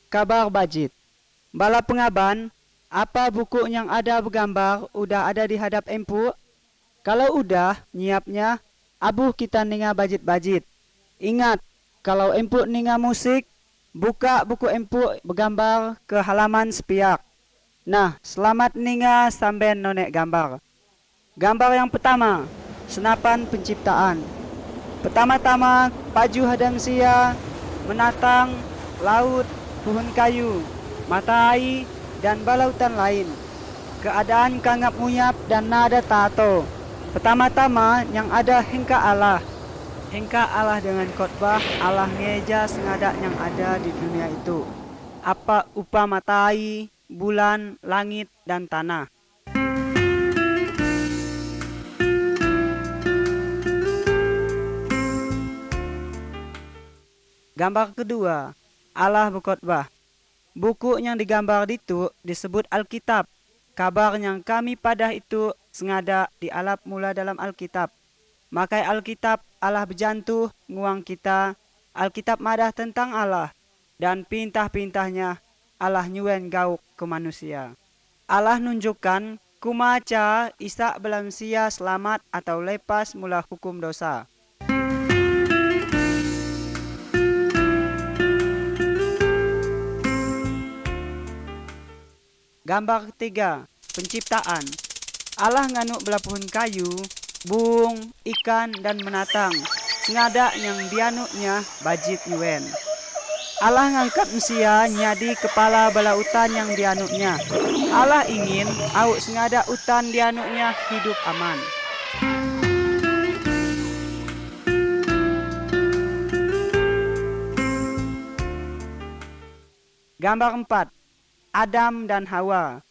kabar bajit. Bala pengaban, apa buku yang ada bergambar udah ada di hadap empu? Kalau udah, nyiapnya, abuh kita ninga bajit-bajit. Ingat, kalau empu ninga musik, buka buku empu bergambar ke halaman sepiak. Nah, selamat ninga sambil nonek gambar. Gambar yang pertama, senapan penciptaan. Pertama-tama, paju hadam sia, menatang, laut, pohon kayu, matahari, dan balautan lain. Keadaan kangap muyap dan nada tato. Pertama-tama yang ada hengka Allah. Hengka Allah dengan khotbah Allah ngeja sengadak yang ada di dunia itu. Apa upa matahari, bulan, langit, dan tanah. Gambar kedua, Allah berkhotbah. Buku yang digambar itu disebut Alkitab. Kabar yang kami padah itu sengaja dialap mula dalam Alkitab. Makai Alkitab Allah berjantuh nguang kita. Alkitab madah tentang Allah. Dan pintah-pintahnya Allah nyuen gauk ke manusia. Allah nunjukkan kumaca Isa belam sia selamat atau lepas mula hukum dosa. Gambar ketiga, penciptaan. Allah nganuk bela pohon kayu, bung, ikan, dan menatang. Sengadak yang dianuknya bajit yuen. Allah ngangkat Mesia nyadi kepala bala utan yang dianuknya. Allah ingin awak sengadak utan dianuknya hidup aman. Gambar 4. Adam dan Hawa.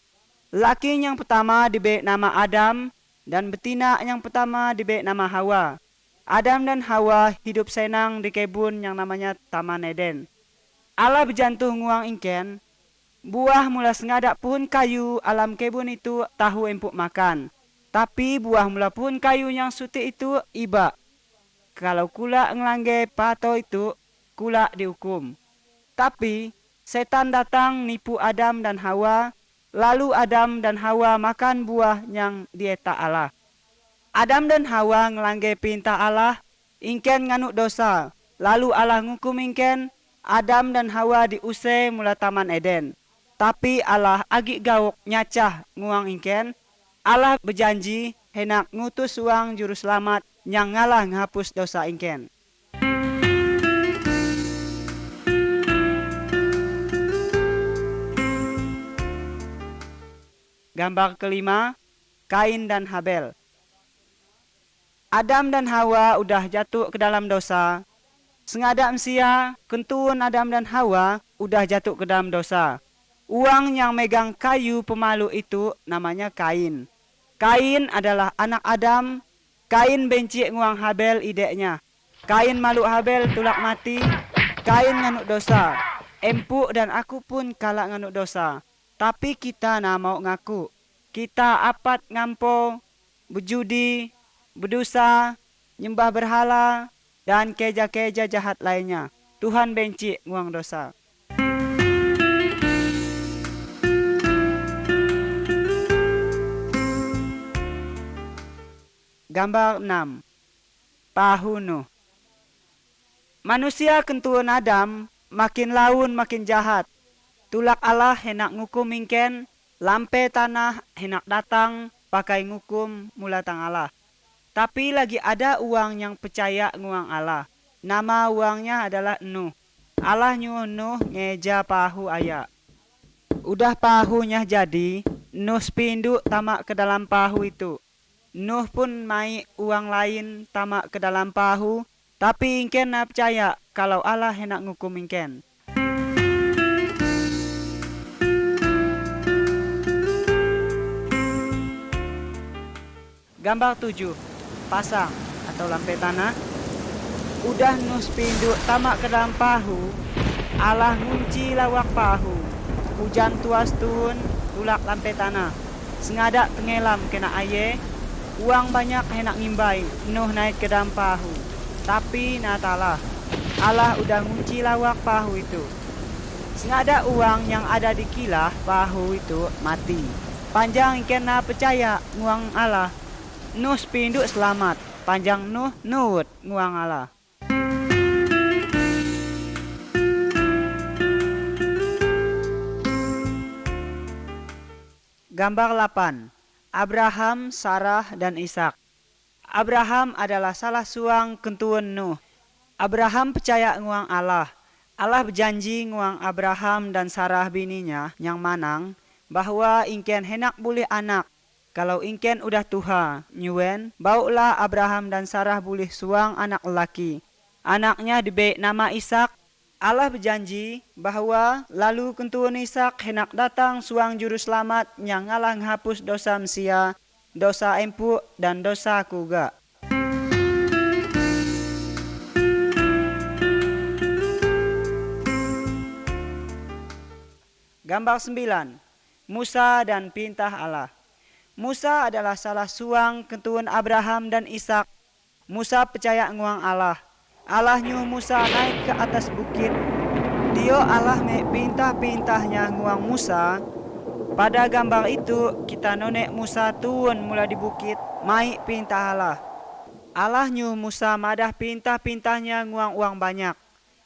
Laki yang pertama diberi nama Adam dan betina yang pertama diberi nama Hawa. Adam dan Hawa hidup senang di kebun yang namanya Taman Eden. Allah berjantuh nguang ingken, buah mula sengadak pohon kayu alam kebun itu tahu empuk makan. Tapi buah mula pohon kayu yang suti itu iba. Kalau kula ngelangge pato itu, kula dihukum. Tapi setan datang nipu Adam dan Hawa, lalu Adam dan Hawa makan buah yang dieta Allah. Adam dan Hawa ngelangge perintah Allah, ingken nganuk dosa. Lalu Allah ngukum ingken, Adam dan Hawa diusir mula Taman Eden. Tapi Allah agik gauk nyacah nguang ingken. Allah berjanji hendak ngutus uang juru selamat yang ngalah ngapus dosa ingken. Gambar kelima, Kain dan Habel. Adam dan Hawa udah jatuh ke dalam dosa. Sengadak Mesia, kentun Adam dan Hawa udah jatuh ke dalam dosa. Uang yang megang kayu pemalu itu namanya Kain. Kain adalah anak Adam. Kain benci nguang Habel ideknya. Kain malu Habel tulak mati. Kain nganuk dosa. Empuk dan aku pun kalah nganuk dosa. Tapi kita nak mau ngaku. Kita apat ngampo, berjudi, berdosa, nyembah berhala, dan keja-keja jahat lainnya. Tuhan benci nguang dosa. Gambar 6. Pahu Nuh. Manusia kentuan Adam makin laun makin jahat. Tulak Allah hendak ngukum ingken, lampe tanah hendak datang pakai ngukum mula tang Allah. Tapi lagi ada uang yang percaya nguang Allah. Nama uangnya adalah Nuh. Allah nyuruh Nuh ngeja pahu ayak. Udah pahunya jadi, Nuh sepinduk tamak ke dalam pahu itu. Nuh pun mai uang lain tamak ke dalam pahu, tapi ingken nak percaya kalau Allah hendak ngukum ingken. Gambar 7. Pasang atau lampe tanah. Udah Nuh sepinduk tamak ke dalam pahu, Allah ngunci lawak pahu. Hujan tuas turun, tulak lampe tanah. Sengadak tenggelam kena air. Uang banyak hendak ngimbai, Nuh naik ke dalam pahu. Tapi natalah, Allah udah ngunci lawak pahu itu. Sengada uang yang ada di kilah bahu itu mati. Panjang kena percaya nguang Allah. Nuh sepinduk selamat. Panjang Nuh nuwut nguang Allah. Gambar 8. Abraham, Sarah, dan Ishak. Abraham adalah salah suang kentuan Nuh. Abraham percaya nguang Allah. Allah berjanji nguang Abraham dan Sarah bininya yang manang bahwa ingken henak boleh anak. Kalau ingken udah tuha, nyuen, baulah Abraham dan Sarah boleh suang anak lelaki. Anaknya diberi nama Ishak. Allah berjanji bahwa lalu kentuan Ishak henak datang suang juru selamat yang ngalah menghapus dosa manusia, dosa empuk dan dosa kuga. Gambar 9. Musa dan perintah Allah. Musa adalah salah suang kentuan Abraham dan Ishak. Musa percaya nguang Allah. Allah nyuruh Musa naik ke atas bukit. Dia Allah perintah-perintahnya nguang Musa. Pada gambar itu kita nonek Musa turun mula di bukit, mai perintah Allah. Allah nyuruh Musa madah perintah-perintahnya nguang uang banyak.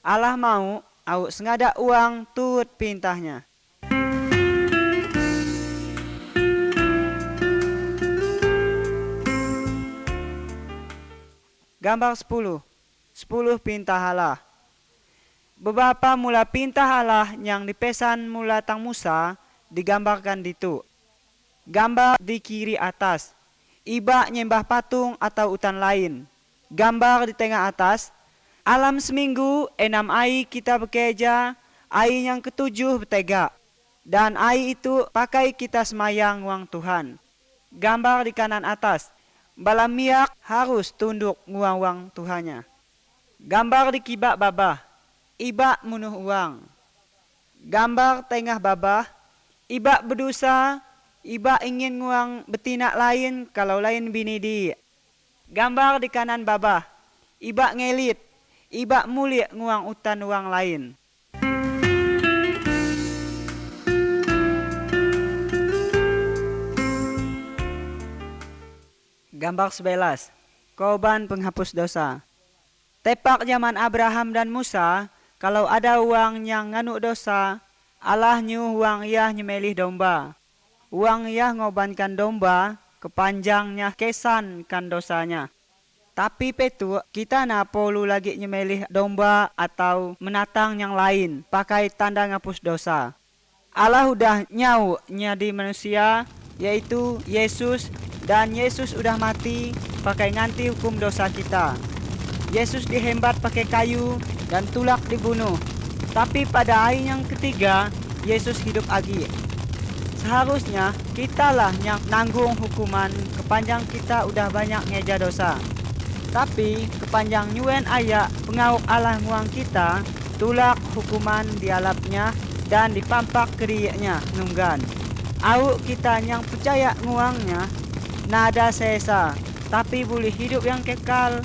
Allah mau awak sengada uang turut perintahnya. Gambar 10. 10 perintah Allah. Beberapa mula perintah Allah yang dipesan mula tang Musa digambarkan ditu. Gambar di kiri atas. Iba nyembah patung atau utan lain. Gambar di tengah atas. Alam seminggu 6 ai kita bekerja. Ai yang ketujuh bertega. Dan ai itu pakai kita semayang uang Tuhan. Gambar di kanan atas. Balamiak harus tunduk nguang-uang Tuhannya. Gambar di kibak babah. Iba munuh uang. Gambar tengah babah. Iba berdosa. Iba ingin nguang betina lain kalau lain bini di. Gambar di kanan babah. Iba ngelit. Iba mulik nguang utan uang lain. Gambar 11. Korban penghapus dosa. Tepak zaman Abraham dan Musa, kalau ada uang yang nganuk dosa, Allah nyuruh uang ia nyemelih domba. Uang ia ngobankan domba, kepanjangnya kesan kan dosanya. Tapi petu kita na perlu lagi nyemelih domba atau menatang yang lain, pakai tanda ngapus dosa. Allah udah nyau nyadi manusia, yaitu Yesus. Dan Yesus udah mati pakai nganti hukum dosa kita. Yesus dihembat pakai kayu dan tulak dibunuh. Tapi pada hari yang ketiga, Yesus hidup lagi. Seharusnya kitalah yang nanggung hukuman kepanjang kita udah banyak ngeja dosa. Tapi kepanjang nyuen ayak pengawuk Allah nguang kita, tulak hukuman dialapnya dan dipampak keriaknya nunggan. Awuk kita yang percaya nguangnya, nada sesa, tapi boleh hidup yang kekal.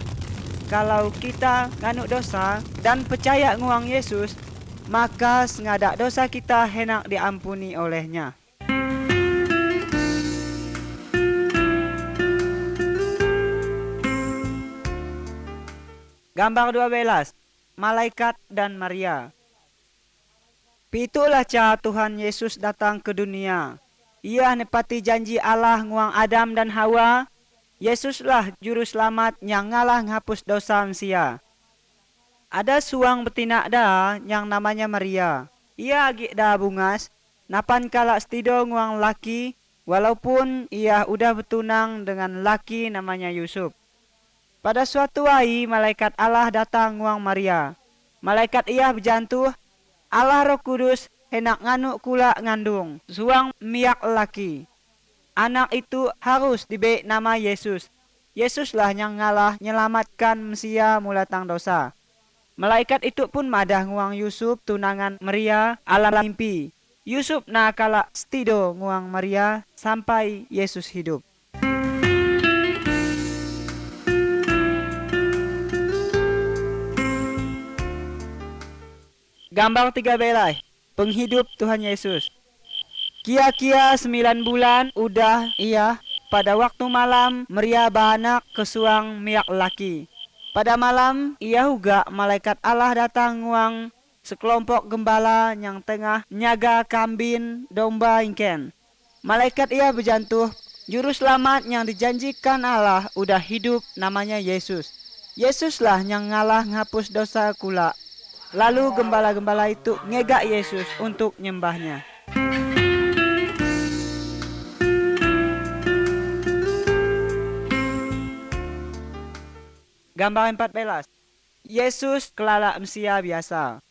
Kalau kita nganuk dosa dan percaya nguang Yesus, maka sengadak dosa kita henak diampuni olehnya. Gambar 12. Malaikat dan Maria. Pitulah cara Tuhan Yesus datang ke dunia. Ia nepati janji Allah nguang Adam dan Hawa. Yesuslah juru selamat yang ngalah menghapus dosa manusia. Ada suang betina dah yang namanya Maria. Ia agik dah bungas. Napan kala setido nguang laki, walaupun ia udah bertunang dengan laki namanya Yusuf. Pada suatu hari malaikat Allah datang nguang Maria. Malaikat ia berjantuh, Allah Roh Kudus henak nganuk kula ngandung suang miak laki. Anak itu harus diberi nama Yesus. Yesuslah yang ngalah nyelamatkan manusia mulatang dosa. Malaikat itu pun madah nguang Yusuf tunangan Maria alam mimpi. Yusuf na kala setido nguang Maria sampai Yesus hidup. Gambar 13. penghidup Tuhan Yesus. Kia-kia 9 bulan udah ia pada waktu malam Maria beranak kesuang miak laki. Pada malam ia juga malaikat Allah datang nguang sekelompok gembala yang tengah nyaga kambing domba ingken. Malaikat ia berjantuh, juru selamat yang dijanjikan Allah udah hidup, namanya Yesus. Yesuslah yang ngalah ngapus dosa kula. Lalu gembala-gembala itu ngegak Yesus untuk nyembahnya. Gambar 14. Yesus kelala Mesia biasa.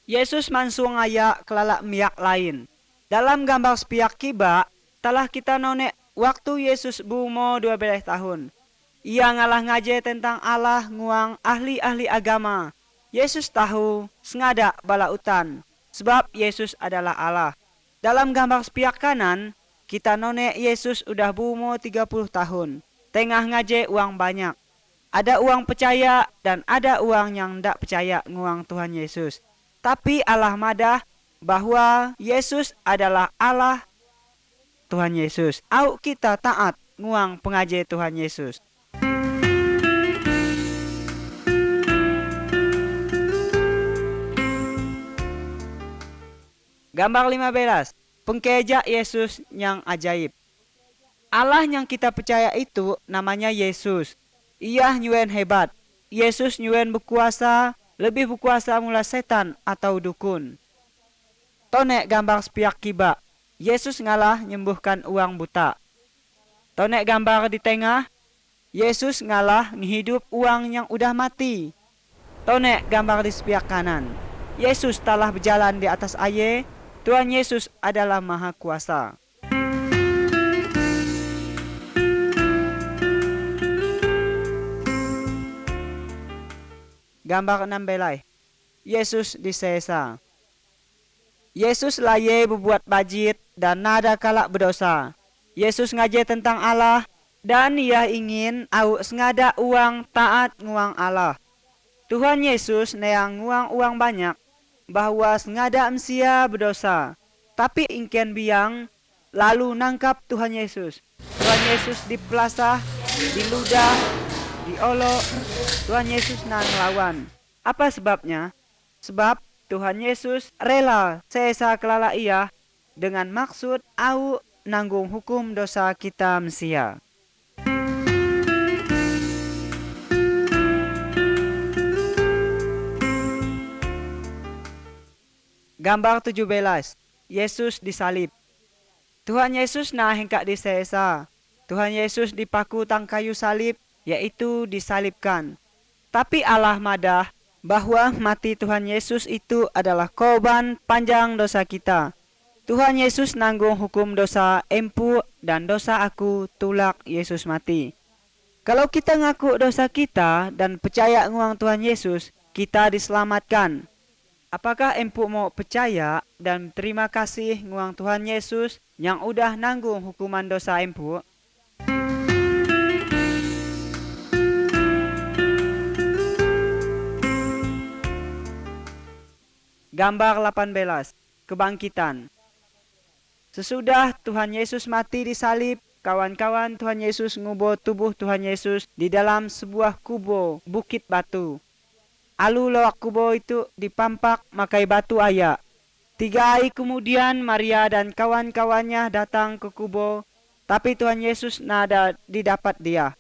Yesus mansung ayak kelala miak lain. Dalam gambar sepiak kiba, telah kita nonek waktu Yesus berumur 12 tahun. Ia ngalah ngaje tentang Allah nguang ahli-ahli agama. Yesus tahu sengaja bala utan, sebab Yesus adalah Allah. Dalam gambar sepiak kanan, kita nonek Yesus udah berumur 30 tahun. Tengah ngaje uang banyak. Ada uang percaya dan ada uang yang tidak percaya nguang Tuhan Yesus. Tapi Allah madah bahwa Yesus adalah Allah Tuhan Yesus. Au kita taat nguang pengajar Tuhan Yesus. Gambar 15. Pengkejak Yesus yang ajaib. Allah yang kita percaya itu namanya Yesus. Ia nyuen hebat. Yesus nyuen berkuasa, lebih berkuasa mula setan atau dukun. Tonek gambar sepiak kiba. Yesus ngalah nyembuhkan uang buta. Tonek gambar di tengah. Yesus ngalah ngehidup uang yang udah mati. Tonek gambar di sepiak kanan. Yesus telah berjalan di atas air. Tuhan Yesus adalah maha kuasa. Gambar 16. Yesus disesa. Yesus laye berbuat bajit dan nada kalak berdosa. Yesus ngaje tentang Allah dan ia ingin au sengada uang taat nguang Allah. Tuhan Yesus neang nguang uang banyak bahwa sengada Mesia berdosa. Tapi ingken biang lalu nangkap Tuhan Yesus. Tuhan Yesus dipelasah, diludah, diolok. Tuhan Yesus nang lawan. Apa sebabnya? Sebab Tuhan Yesus rela sesa kelala ia dengan maksud au nanggung hukum dosa kita Mesia. Gambar 17. Yesus disalib. Tuhan Yesus nah hengkak disesa. Tuhan Yesus dipaku tang kayu salib, yaitu disalibkan. Tapi Allah madah bahwa mati Tuhan Yesus itu adalah korban panjang dosa kita. Tuhan Yesus nanggung hukum dosa empu dan dosa aku tulak Yesus mati. Kalau kita ngaku dosa kita dan percaya nguang Tuhan Yesus, kita diselamatkan. Apakah empu mau percaya dan terima kasih nguang Tuhan Yesus yang udah nanggung hukuman dosa empu? Gambar 18. Kebangkitan. Sesudah Tuhan Yesus mati disalib, kawan-kawan Tuhan Yesus ngubur tubuh Tuhan Yesus di dalam sebuah kubur bukit batu. Alu lawak kubur itu dipampak makai batu ayak. 3 hari kemudian Maria dan kawan-kawannya datang ke kubur, tapi Tuhan Yesus nada didapat dia.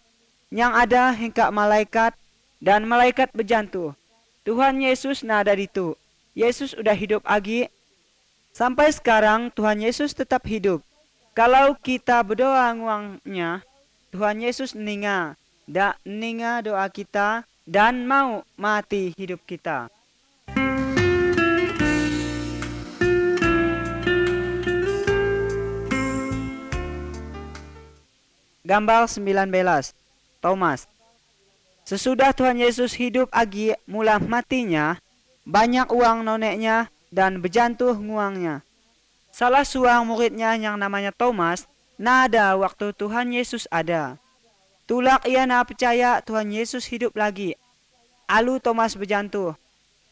Yang ada hingga malaikat dan malaikat berjantuh. Tuhan Yesus nada ditu. Yesus udah hidup lagi. Sampai sekarang Tuhan Yesus tetap hidup. Kalau kita berdoa nguangnya, Tuhan Yesus ninga doa kita dan mau mati hidup kita. Gambar 19. Thomas. Sesudah Tuhan Yesus hidup lagi mula matinya, banyak uang noneknya dan berjantuh nguangnya. Salah seorang muridnya yang namanya Thomas, nada waktu Tuhan Yesus ada. Tulak ia na percaya Tuhan Yesus hidup lagi. Alu Thomas berjantuh.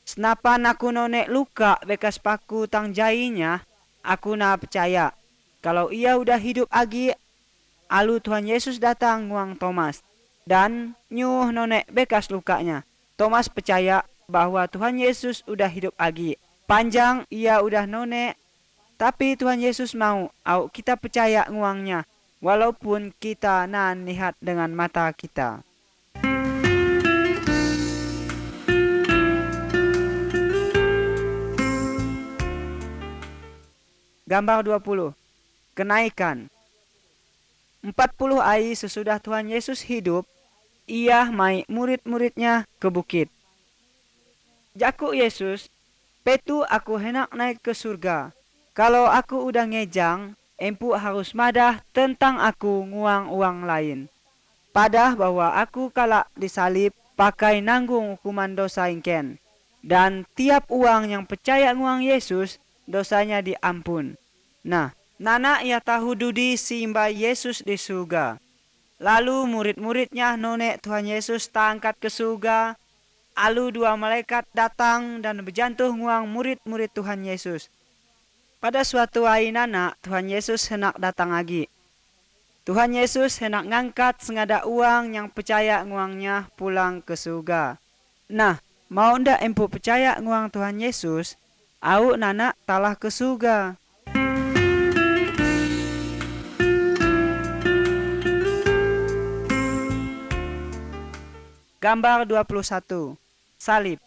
Senapan aku nonek luka bekas paku tang jainya, aku na percaya. Kalau ia udah hidup agi, alu Tuhan Yesus datang nguang Thomas dan nyuh nonek bekas lukanya. Thomas percaya bahwa Tuhan Yesus udah hidup agi. Panjang ia udah nonek, tapi Tuhan Yesus mau kita percaya nguangnya, walaupun kita nan lihat dengan mata kita. Gambar 20. Kenaikan. 40 hari sesudah Tuhan Yesus hidup, ia mai murid-muridnya ke bukit. Jaku Yesus, petu aku hendak naik ke surga. Kalau aku udah ngejang, empu harus madah tentang aku nguang uang lain. Padah bahwa aku kalak disalib pakai nanggung hukuman dosa ingken. Dan tiap uang yang percaya nguang Yesus, dosanya diampun. Nah, nana ia tahu dudi simba Yesus di surga. Lalu murid-muridnya nonek Tuhan Yesus tangkat ke surga. Lalu 2 malaikat datang dan berjantuh nguang murid-murid Tuhan Yesus. Pada suatu hari nana, Tuhan Yesus hendak datang lagi. Tuhan Yesus hendak ngangkat sengada uang yang percaya nguangnya pulang ke surga. Nah, mau ndak empu percaya nguang Tuhan Yesus, au nana talah ke surga. Gambar 21. Salib.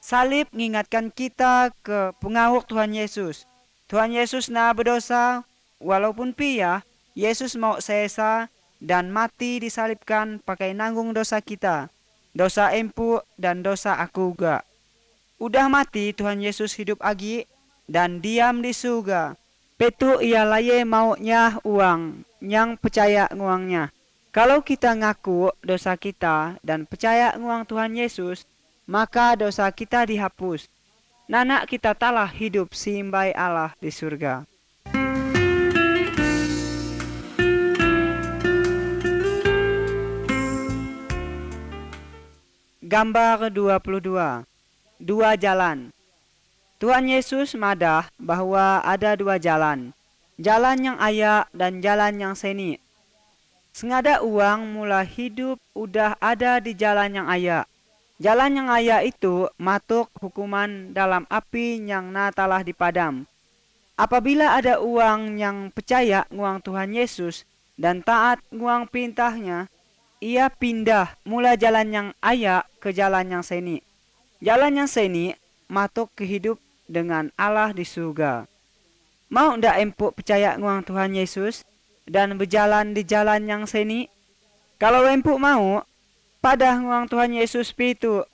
Salib mengingatkan kita ke pengaruh Tuhan Yesus. Tuhan Yesus na berdosa, walaupun pia, Yesus mau sesa dan mati disalibkan pakai nanggung dosa kita. Dosa empu dan dosa aku juga. Udah mati Tuhan Yesus hidup lagi dan diam di surga. Petu ia laye maunya uang yang percaya nguangnya. Kalau kita ngaku dosa kita dan percaya nguang Tuhan Yesus, maka dosa kita dihapus. Nana kita talah hidup simbai Allah di surga. Gambar 22. 2 jalan. Tuhan Yesus madah bahwa ada 2 jalan. Jalan yang aya dan jalan yang seni. Sengada uang mula hidup udah ada di jalan yang aya. Jalan yang aya itu matuk hukuman dalam api yang natalah dipadam. Apabila ada uang yang percaya nguang Tuhan Yesus dan taat nguang perintahnya, ia pindah mula jalan yang aya ke jalan yang seni. Jalan yang seni matuk kehidup dengan Allah di surga. Mau ndak empuk percaya nguang Tuhan Yesus dan berjalan di jalan yang seni? Kalau empuk mau, pada nguang Tuhan Yesus pitu.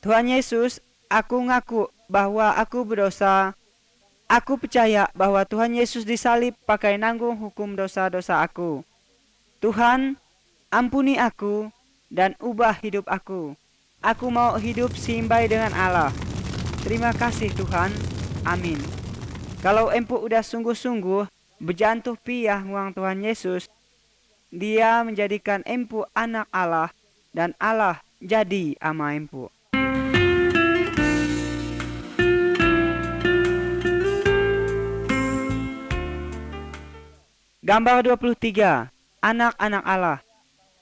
Tuhan Yesus, aku ngaku bahwa aku berdosa. Aku percaya bahwa Tuhan Yesus disalib pakai nanggung hukum dosa-dosa aku. Tuhan, ampuni aku dan ubah hidup aku. Aku mau hidup simbai dengan Allah. Terima kasih Tuhan. Amin. Kalau empuk udah sungguh-sungguh berjantuh piah nguang Tuhan Yesus, dia menjadikan empu anak Allah dan Allah jadi ama empu. Gambar 23. Anak-anak Allah.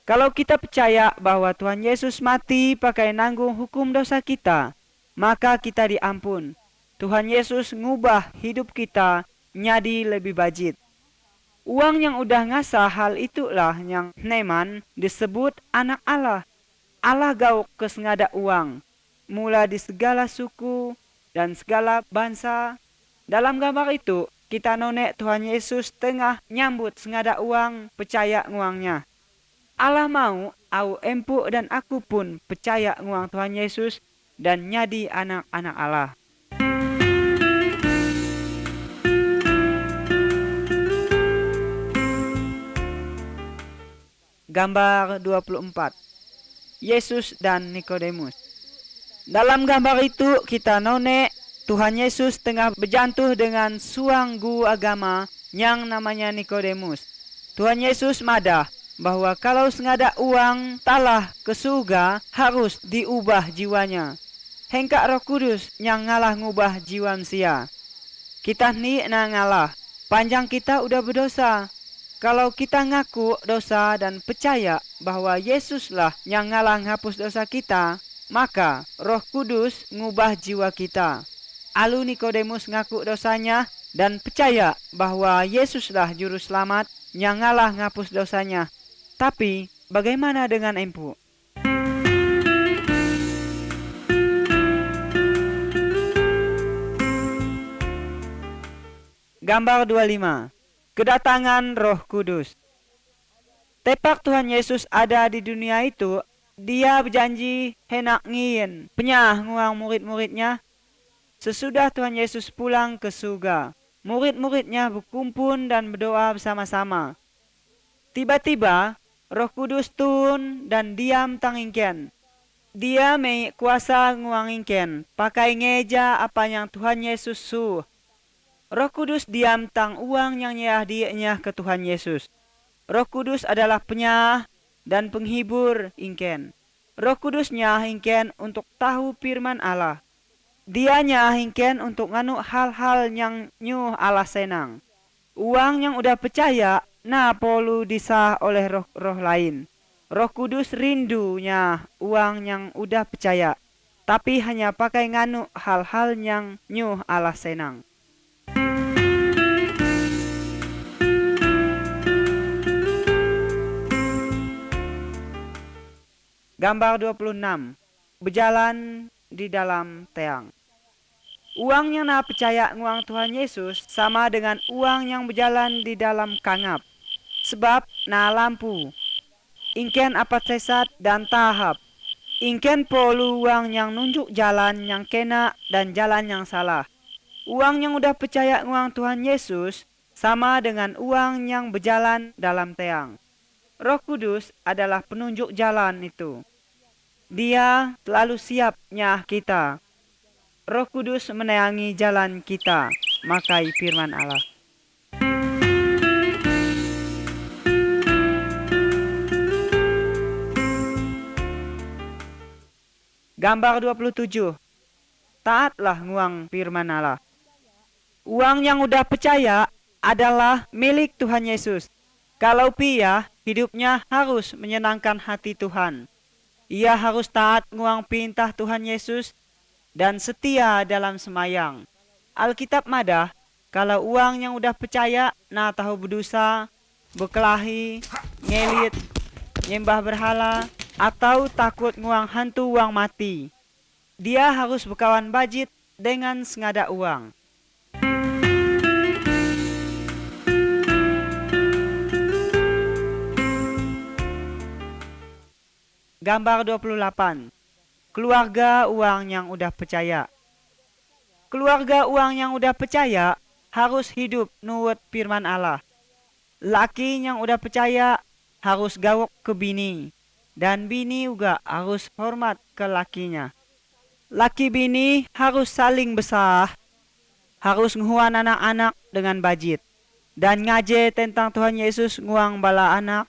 Kalau kita percaya bahwa Tuhan Yesus mati pakai nanggung hukum dosa kita, maka kita diampun. Tuhan Yesus ngubah hidup kita nyadi lebih bajit. Uang yang udah ngasah hal itulah yang neman disebut anak Allah. Allah gauk ke sengada uang, mula di segala suku dan segala bangsa. Dalam gambar itu, kita nonek Tuhan Yesus tengah nyambut sengada uang percaya nguangnya. Allah mau au empuk dan aku pun percaya nguang Tuhan Yesus dan nyadi anak-anak Allah. Gambar 24. Yesus dan Nikodemus. Dalam gambar itu kita nonek Tuhan Yesus tengah berjantuh dengan suang guru agama yang namanya Nikodemus. Tuhan Yesus madah bahwa kalau sengada uang talah ke surga harus diubah jiwanya. Hengkak Roh Kudus yang ngalah ngubah jiwa manusia. Kita ni na ngalah. Panjang kita udah berdosa. Kalau kita ngaku dosa dan percaya bahwa Yesuslah yang ngalah ngapus dosa kita, maka Roh Kudus ngubah jiwa kita. Alu Nikodemus ngaku dosanya dan percaya bahwa Yesuslah juru selamat yang ngalah ngapus dosanya. Tapi bagaimana dengan empu? Gambar 25. Kedatangan Roh Kudus. Tepak Tuhan Yesus ada di dunia itu, dia berjanji hendak ngin penyah nguang murid-muridnya. Sesudah Tuhan Yesus pulang ke surga, murid-muridnya berkumpul dan berdoa bersama-sama. Tiba-tiba Roh Kudus turun dan diam tangingken. Dia mai kuasa nguangingken, pakai ngeja apa yang Tuhan Yesus suruh. Roh Kudus diam tang uang yang nyah dianya ke Tuhan Yesus. Roh Kudus adalah penyah dan penghibur ingken. Roh Kudus nyah ingken untuk tahu firman Allah. Dia nyah ingken untuk nganu hal-hal yang nyuh Allah senang. Uang yang udah percaya na perlu disah oleh roh lain. Roh Kudus rindunya uang yang udah percaya, tapi hanya pakai nganu hal-hal yang nyuh Allah senang. Gambar 26. Berjalan di dalam teang. Uang yang na percaya nguang Tuhan Yesus sama dengan uang yang berjalan di dalam kangap. Sebab na lampu. Ingken apa sesat dan tahap. Ingken perlu uang yang nunjuk jalan yang kena dan jalan yang salah. Uang yang udah percaya nguang Tuhan Yesus sama dengan uang yang berjalan dalam teang. Roh Kudus adalah penunjuk jalan itu. Dia selalu siap nyah kita. Roh Kudus menerangi jalan kita, makai firman Allah. Gambar 27. Taatlah nguang firman Allah. Uang yang udah percaya adalah milik Tuhan Yesus. Kalau pia, hidupnya harus menyenangkan hati Tuhan. Ia harus taat nguang perintah Tuhan Yesus dan setia dalam semayang. Alkitab madah, kalau uang yang udah percaya na tahu berdosa, berkelahi, ngelit, nyembah berhala, atau takut nguang hantu uang mati, dia harus berkawan bajit dengan sengada uang. Gambar 28. Keluarga uang yang udah percaya. Keluarga uang yang udah percaya harus hidup nurut firman Allah. Laki yang udah percaya harus gawok ke bini. Dan bini juga harus hormat ke lakinya. Laki bini harus saling besar. Harus nguan anak-anak dengan bajit. Dan ngaje tentang Tuhan Yesus nguang bala anak.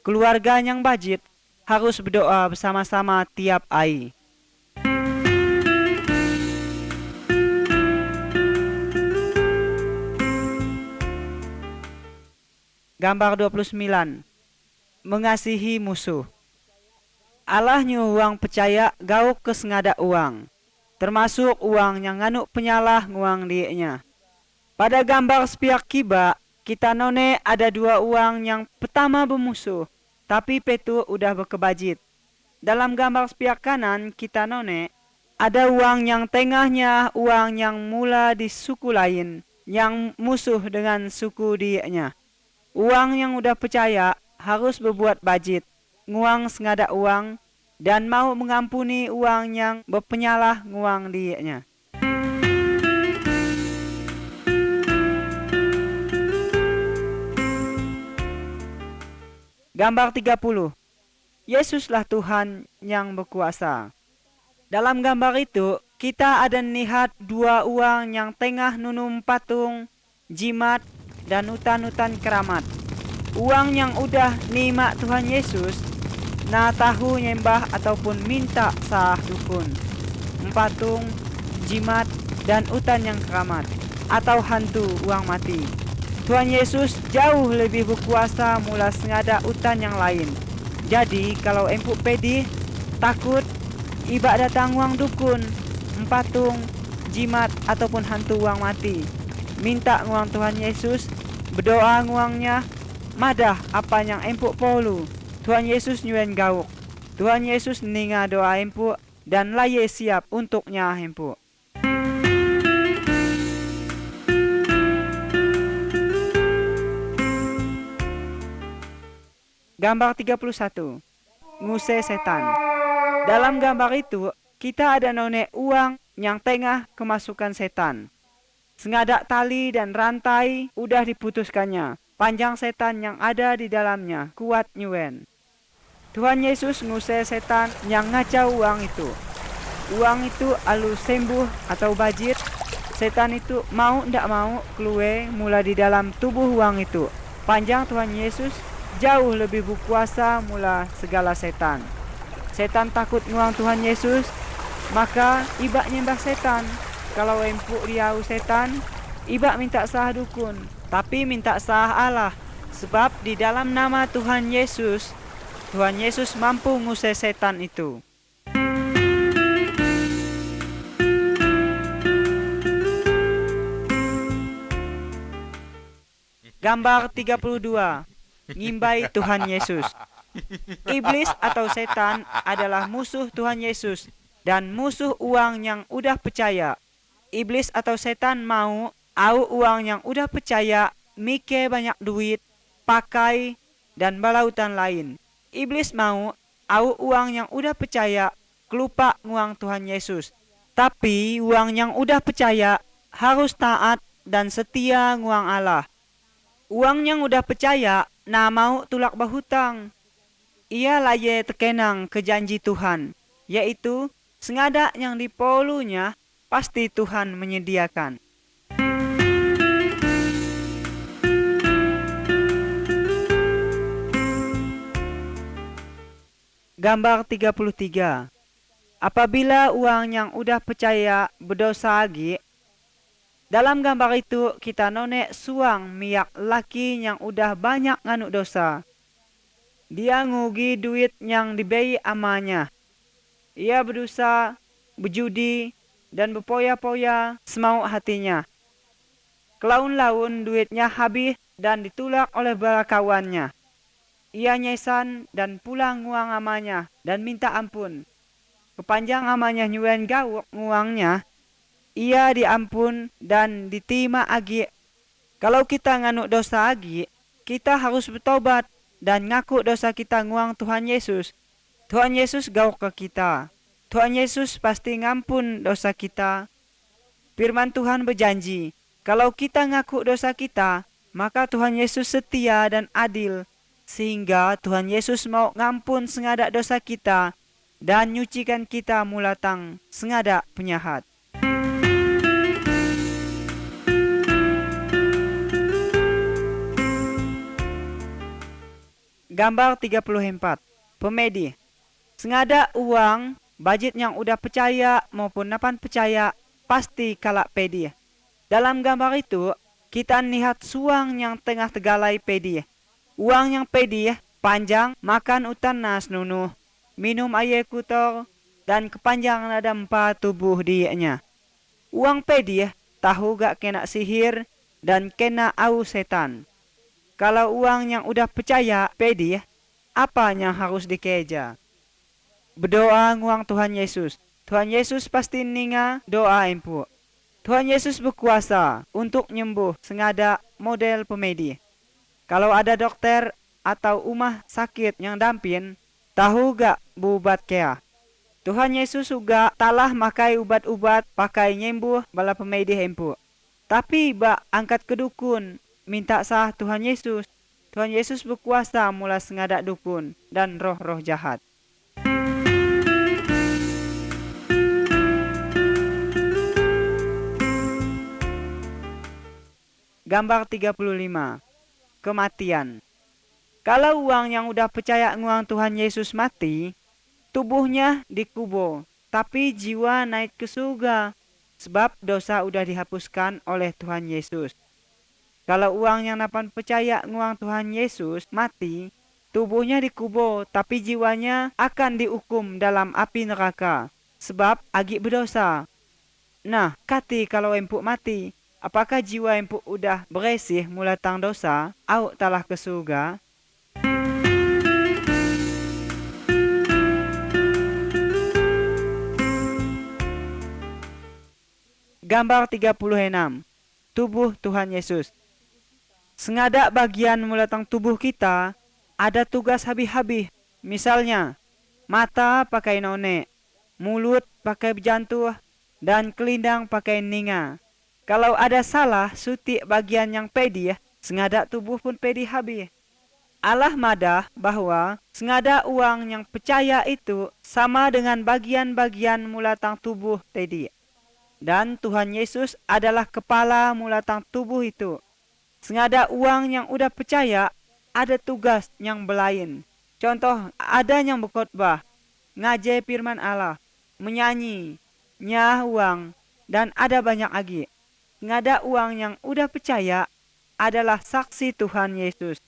Keluarga yang bajit harus berdoa bersama-sama tiap hari. Gambar 29. Mengasihi musuh. Allah nyuruh uang percaya gauk ke sengada uang, termasuk uang yang nganuk penyalah nguang dianya. Pada gambar sepiak kiba, kita none ada dua uang yang pertama bermusuh, tapi petu udah berkebajit. Dalam gambar sepiak kanan kita none ada uang yang tengahnya uang yang mula di suku lain yang musuh dengan suku dianya. Uang yang udah percaya harus berbuat bajit, nguang sengada uang, dan mau mengampuni uang yang berpenyalah nguang dianya. Gambar 30. Yesuslah Tuhan yang berkuasa. Dalam gambar itu, kita ada lihat dua uang yang tengah nunum patung, jimat, dan utan-utan keramat. Uang yang udah nima Tuhan Yesus, na tahu nyembah ataupun minta sah dukun. patung, jimat, dan utan yang keramat, atau hantu uang mati. Tuhan Yesus jauh lebih berkuasa mula sengada utan yang lain. Jadi kalau empuk pedih, takut, ibak datang uang dukun, patung, jimat, ataupun hantu uang mati. Minta nguang Tuhan Yesus, berdoa nguangnya, madah apa yang empuk polu. Tuhan Yesus nyuen gauk. Tuhan Yesus ninga doa empuk dan laye siap untuknya empuk. Gambar 31. Nguse setan. Dalam gambar itu, kita ada none uang yang tengah kemasukan setan. Sengadak tali dan rantai udah diputuskannya. Panjang setan yang ada di dalamnya kuat nyuen. Tuhan Yesus ngusir setan yang ngacau uang itu. Uang itu alu sembuh atau bajit. Setan itu mau ndak mau keluar mula di dalam tubuh uang itu. Panjang Tuhan Yesus jauh lebih berkuasa mula segala setan. Setan takut nguang Tuhan Yesus, maka ibak nyembah setan. Kalau empuk riau setan, ibak minta sah dukun, tapi minta sah Allah. Sebab di dalam nama Tuhan Yesus mampu ngusir setan itu. Gambar 32. Ngimbai Tuhan Yesus. Iblis atau setan adalah musuh Tuhan Yesus dan musuh uang yang udah percaya. Iblis atau setan mau uang yang udah percaya, mikir banyak duit, pakai, dan balautan lain. Iblis mau uang yang udah percaya, kelupa nguang Tuhan Yesus. Tapi uang yang udah percaya harus taat dan setia nguang Allah. Uang yang udah percaya, mau tulak bahutang. Ia laye terkenang ke janji Tuhan, yaitu sengada yang dipolunya, pasti Tuhan menyediakan. Gambar 33. Apabila uang yang udah percaya berdosa lagi, dalam gambar itu kita nonek suang miak laki yang udah banyak nganuk dosa. Dia ngugi duit yang diberi amanya. Ia berdosa, berjudi, dan berpoya-poya semau hatinya. Kelaun-laun duitnya habis dan ditulak oleh kawannya. Ia nyesan dan pulang nguang amanya dan minta ampun. Kepanjang amanya nyuen gauk nguangnya, ia diampun dan diterima agi. Kalau kita nganuk dosa agi, kita harus bertobat dan ngaku dosa kita nguang Tuhan Yesus. Tuhan Yesus gauk ke kita. Tuhan Yesus pasti ngampun dosa kita. Firman Tuhan berjanji, kalau kita ngaku dosa kita, maka Tuhan Yesus setia dan adil, sehingga Tuhan Yesus mau ngampun sengada dosa kita dan nyucikan kita mulatang sengada penyahat. Gambar 34. Pemedih. Sengada uang, budget yang udah percaya maupun napan percaya, pasti kalak pedih. Dalam gambar itu, kita lihat suang yang tengah tegalai pedih. Uang yang pedih, panjang, makan utan nas nunuh, minum air kotor, dan kepanjangan ada 4 tubuh dianya. Uang pedih, tahu gak kena sihir, dan kena au setan. Kalau uang yang udah percaya pedih, apa yang harus dikeja? Berdoa nguang Tuhan Yesus. Tuhan Yesus pasti ninga doa empuk. Tuhan Yesus berkuasa untuk nyembuh sengada model pemedih. Kalau ada dokter atau umah sakit yang dampin, tahu gak bubat kea? Tuhan Yesus juga talah makai ubat-ubat pakai nyembuh bala pemedih empuk. Tapi bak angkat ke dukun, minta sah Tuhan Yesus. Tuhan Yesus berkuasa mula sengada dukun dan roh-roh jahat. Gambar 35. Kematian. Kalau uang yang udah percaya nguang Tuhan Yesus mati, tubuhnya dikubur tapi jiwa naik ke surga, sebab dosa udah dihapuskan oleh Tuhan Yesus. Kalau uang yang napan percaya nguang Tuhan Yesus mati, tubuhnya dikubur, tapi jiwanya akan dihukum dalam api neraka, sebab agi berdosa. Nah, kati kalau empuk mati, apakah jiwa empuk udah beresih mula tang dosa, au telah ke surga? Gambar 36. Tubuh Tuhan Yesus. Sengada bagian mulatang tubuh kita, ada tugas habis-habis. Misalnya, mata pakai none, mulut pakai jantung, dan kelindang pakai ninga. Kalau ada salah, sutik bagian yang pedi, sengada tubuh pun pedi habis. Allah madah bahwa sengada uang yang percaya itu sama dengan bagian-bagian mulatang tubuh tadi. Dan Tuhan Yesus adalah kepala mulatang tubuh itu. Sengada uang yang udah percaya, ada tugas yang berlain. Contoh, ada yang berkhotbah, ngajar firman Allah, menyanyi, nyah uang, dan ada banyak lagi. Sengada uang yang udah percaya adalah saksi Tuhan Yesus.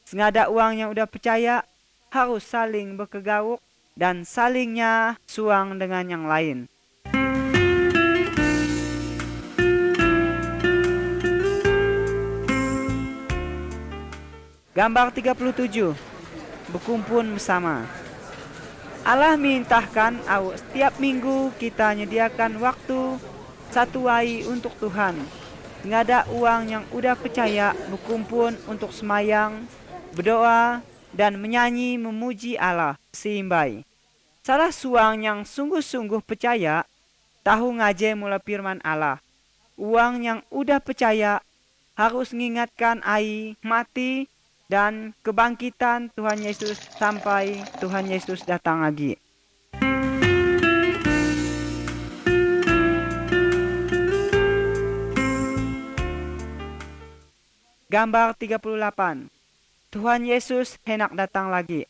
Sengada uang yang udah percaya harus saling berkegauk dan salingnya suang dengan yang lain. Gambar 37. Berkumpul bersama. Allah mintahkan setiap minggu kita menyediakan waktu satu hari untuk Tuhan. Ngada uang yang udah percaya berkumpul untuk semayang, berdoa, dan menyanyi memuji Allah seimbai. Salah suang yang sungguh-sungguh percaya tahu ngaje mula firman Allah. Uang yang udah percaya harus mengingatkan ai mati dan kebangkitan Tuhan Yesus sampai Tuhan Yesus datang lagi. Gambar 38. Tuhan Yesus hendak datang lagi.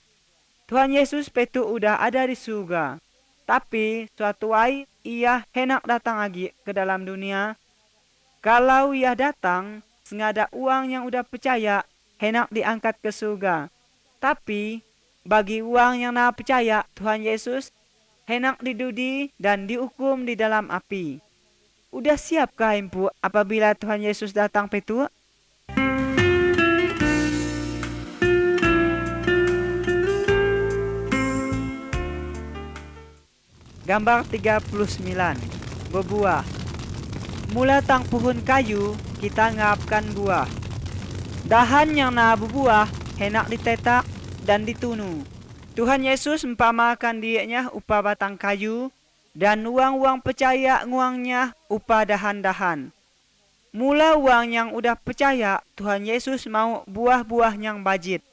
Tuhan Yesus petu udah ada di surga. Tapi suatu hari ia hendak datang lagi ke dalam dunia. Kalau ia datang, sengada uang yang udah percaya hendak diangkat ke surga. Tapi bagi uang yang nak percaya Tuhan Yesus hendak didudi dan dihukum di dalam api. Udah siapkah empu apabila Tuhan Yesus datang petu? Gambar 39. Berbuah. Mula tang pohon kayu kita ngapkan buah. Dahan yang na berbuah hendak ditetak dan ditunu. Tuhan Yesus empamakan dianya upah batang kayu dan uang-uang percaya nguangnya upah dahan-dahan. Mula uang yang udah percaya Tuhan Yesus mau buah-buah yang bajit.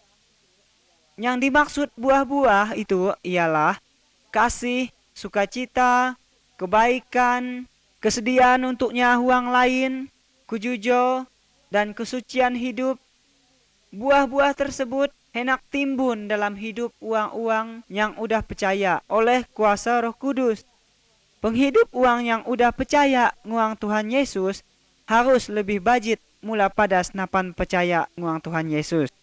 Yang dimaksud buah-buah itu ialah kasih, sukacita, kebaikan, kesediaan untuk nyahuang lain, kujujur, dan kesucian hidup. Buah-buah tersebut hendak timbun dalam hidup uang-uang yang udah percaya oleh kuasa Roh Kudus. Penghidup uang yang udah percaya nguang Tuhan Yesus harus lebih bajit mula pada senapan percaya nguang Tuhan Yesus.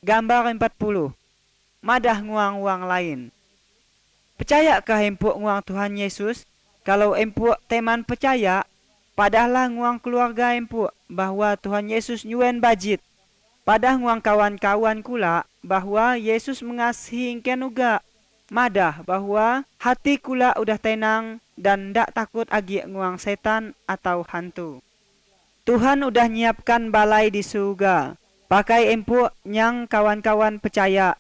Gambar 40. Madah nguang-uang lain. Percayakah empuk nguang Tuhan Yesus? Kalau empuk teman percaya, padahlah nguang keluarga empuk bahwa Tuhan Yesus nyuen bajit. Padah nguang kawan-kawan kula bahwa Yesus mengasihi ingken uga. Madah bahwa hati kula udah tenang dan ndak takut agi nguang setan atau hantu. Tuhan udah nyiapkan balai di surga. Pakai empuk nyang kawan-kawan percaya.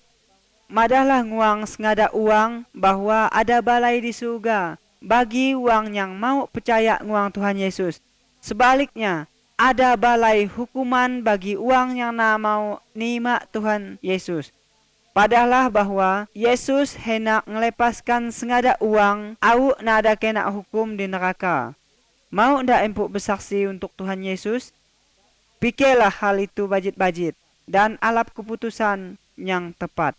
Madahlah nguang sengada uang bahwa ada balai di surga bagi uang yang mau percaya nguang Tuhan Yesus. Sebaliknya, ada balai hukuman bagi uang yang na mau nima Tuhan Yesus. Padahlah bahwa Yesus hendak ngelepaskan sengada uang au nada kena hukum di neraka. Mau ndak empuk bersaksi untuk Tuhan Yesus? Pikirlah hal itu bajit-bajit dan alap keputusan yang tepat.